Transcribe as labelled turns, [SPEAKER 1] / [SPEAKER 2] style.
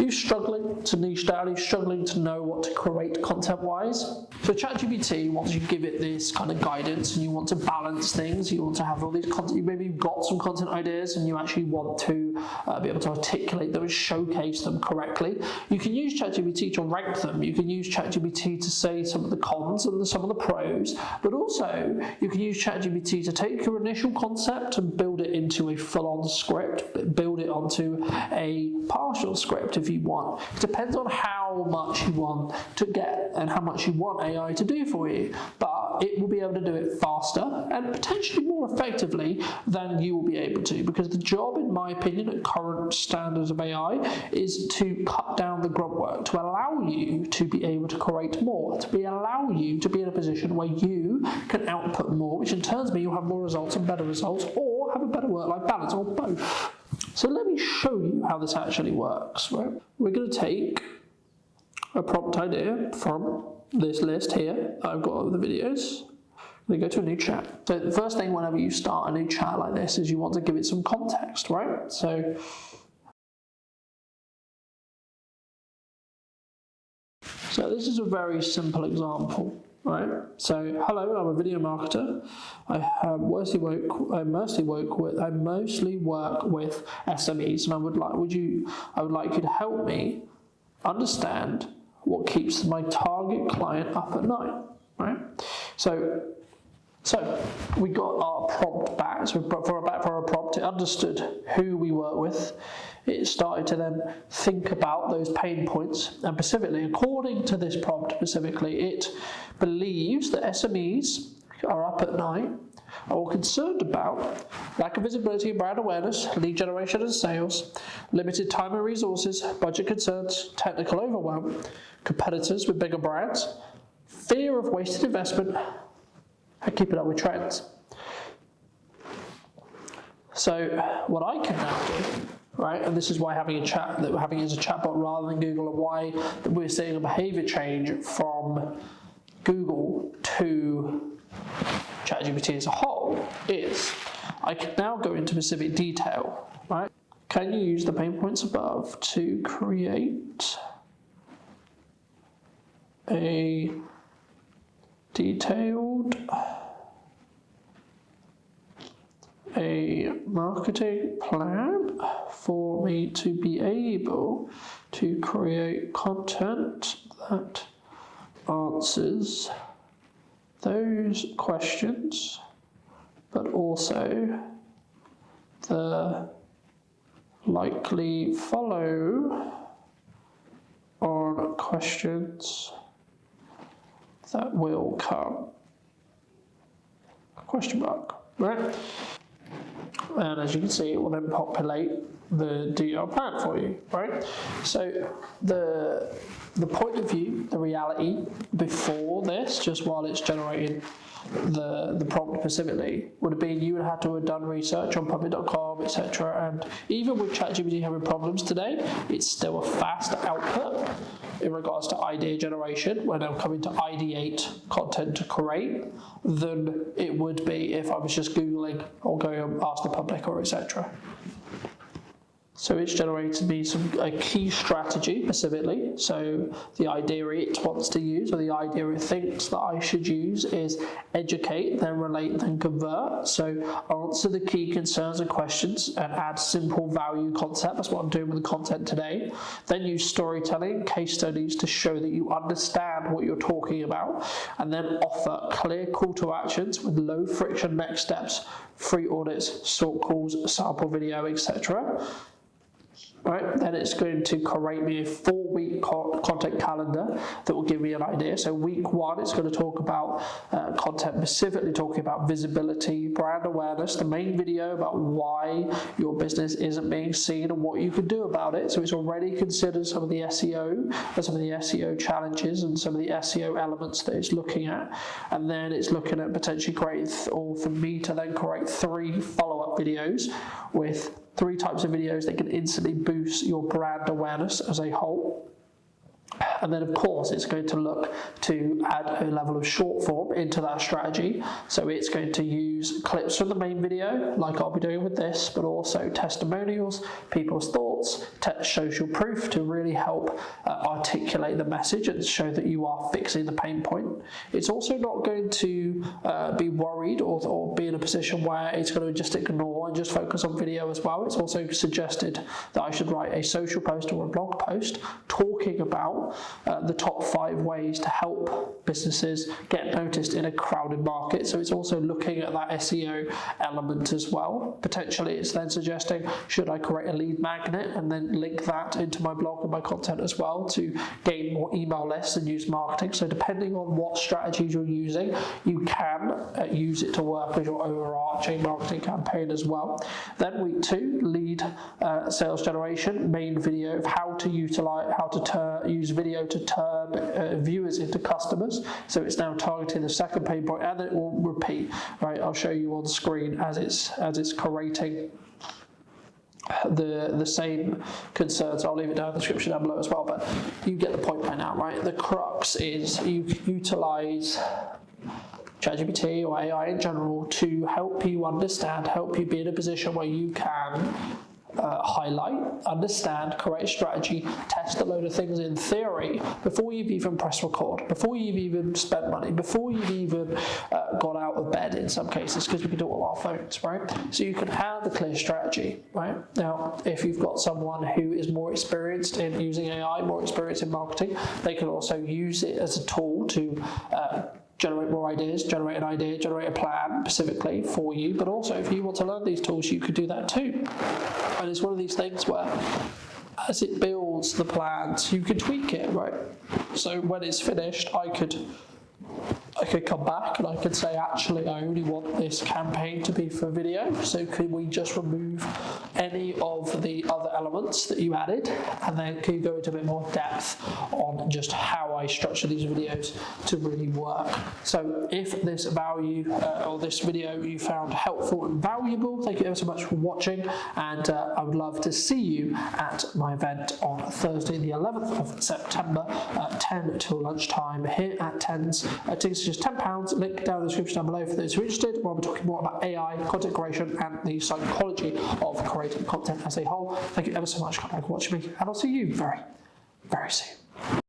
[SPEAKER 1] you're struggling to niche down, you're struggling to know what to create content-wise, so ChatGPT, once you give it this kind of guidance and you want to balance things, you want to have all these content, maybe you've got some content ideas and you actually want to be able to articulate them and showcase them correctly, you can use ChatGPT to rank them. You can use ChatGPT to say some of the cons and some of the pros, but also you can use ChatGPT to take your initial concept and build it into a full-on script, build it onto a partial script if you want. It depends on how much you want to get and how much you want AI to do for you, but it will be able to do it faster and potentially more effectively than you will be able to, because the job, in my opinion, at current standards of AI is to cut down the grunt work, to allow you to be able to create more, allow you to be in a position where you can output more, which in turn means you'll have more results and better results, or have a better work-life balance, or both. So let me show you how this actually works. Right? We're going to take a prompt idea from this list here I've got over the videos. We go to a new chat. So the first thing whenever you start a new chat like this is you want to give it some context, right? So this is a very simple example, right? So hello, I'm a video marketer. I mostly work with SMEs, and I would like you to help me understand what keeps my target client up at night, right? So we got our prompt back. So for our prompt, it understood who we work with. It started to then think about those pain points, and specifically, according to this prompt specifically, it believes that SMEs are up at night, are all concerned about lack of visibility and brand awareness, lead generation and sales, limited time and resources, budget concerns, technical overwhelm, competitors with bigger brands, fear of wasted investment, and keeping up with trends. So what I can now do, right, and this is why having a chat, that we're having as a chatbot rather than Google, and why we're seeing a behavior change from Google to ChatGPT as a whole, is I can now go into specific detail, right? Can you use the pain points above to create a detailed marketing plan for me to be able to create content that answers those questions, but also the likely follow on questions that will come, question mark, right? And as you can see, it will then populate the detailed plan for you, right? So the point of view, the reality before this, just while it's generating the prompt specifically, would have been you would have to have done research on public.com, etc. And even with ChatGPT having problems today, it's still a fast output in regards to idea generation when I'm coming to ideate content to create than it would be if I was just Googling or going and ask the public or etc. So it's generated me a key strategy specifically. So the idea it wants to use, or the idea it thinks that I should use, is educate, then relate, then convert. So answer the key concerns and questions and add simple value concept. That's what I'm doing with the content today. Then use storytelling, case studies to show that you understand what you're talking about, and then offer clear call to actions with low friction next steps, free audits, sort calls, sample video, etc. Right, then it's going to create me a 4-week content calendar that will give me an idea. So week 1, it's going to talk about content specifically talking about visibility, brand awareness, the main video about why your business isn't being seen and what you can do about it. So it's already considered some of the SEO and some of the SEO challenges and some of the SEO elements that it's looking at. And then it's looking at potentially creating, or for me to then create 3 follow-up videos with 3 types of videos that can instantly boost your brand awareness as a whole. And then of course it's going to look to add a level of short form into that strategy. So it's going to use clips from the main video, like I'll be doing with this, but also testimonials, people's thoughts, reports, social proof to really help articulate the message and show that you are fixing the pain point. It's also not going to be worried or be in a position where it's going to just ignore and just focus on video as well. It's also suggested that I should write a social post or a blog post talking about the top 5 ways to help businesses get noticed in a crowded market. So it's also looking at that SEO element as well. Potentially it's then suggesting, should I create a lead magnet and then link that into my blog and my content as well to gain more email lists and use marketing. So depending on what strategies you're using, you can use it to work with your overarching marketing campaign as well. Then week 2, lead sales generation, main video of how to use video to turn viewers into customers. So it's now targeting the second pain point, and then it will repeat. Right, I'll show you on screen as it's creating the same concerns. I'll leave it down in the description down below as well, but you get the point by now, right? The crux is you utilize ChatGPT or AI in general to help you understand, help you be in a position where you can highlight, understand, create a strategy, test a load of things in theory before you've even pressed record, before you've even spent money, before you've even got out of bed in some cases, because we can do it on our phones, right? So you can have a clear strategy, right? Now, if you've got someone who is more experienced in using AI, more experienced in marketing, they can also use it as a tool to generate more ideas, generate an idea, generate a plan specifically for you. But also, if you want to learn these tools, you could do that too. And it's one of these things where, as it builds the plans, you can tweak it, right? So when it's finished, I could come back and I could say, actually, I only want this campaign to be for video. So can we just remove any of the other elements that you added? And then can you go into a bit more depth on just how I structure these videos to really work? So if this value or this video you found helpful and valuable, thank you ever so much for watching. And I would love to see you at my event on Thursday, the 11th of September, 10 till lunchtime here at Tens. Tickets are just £10, link down in the description down below for those who are interested, where we're talking more about AI, content creation, and the psychology of creating content as a whole. Thank you ever so much for watching me, and I'll see you very, very soon.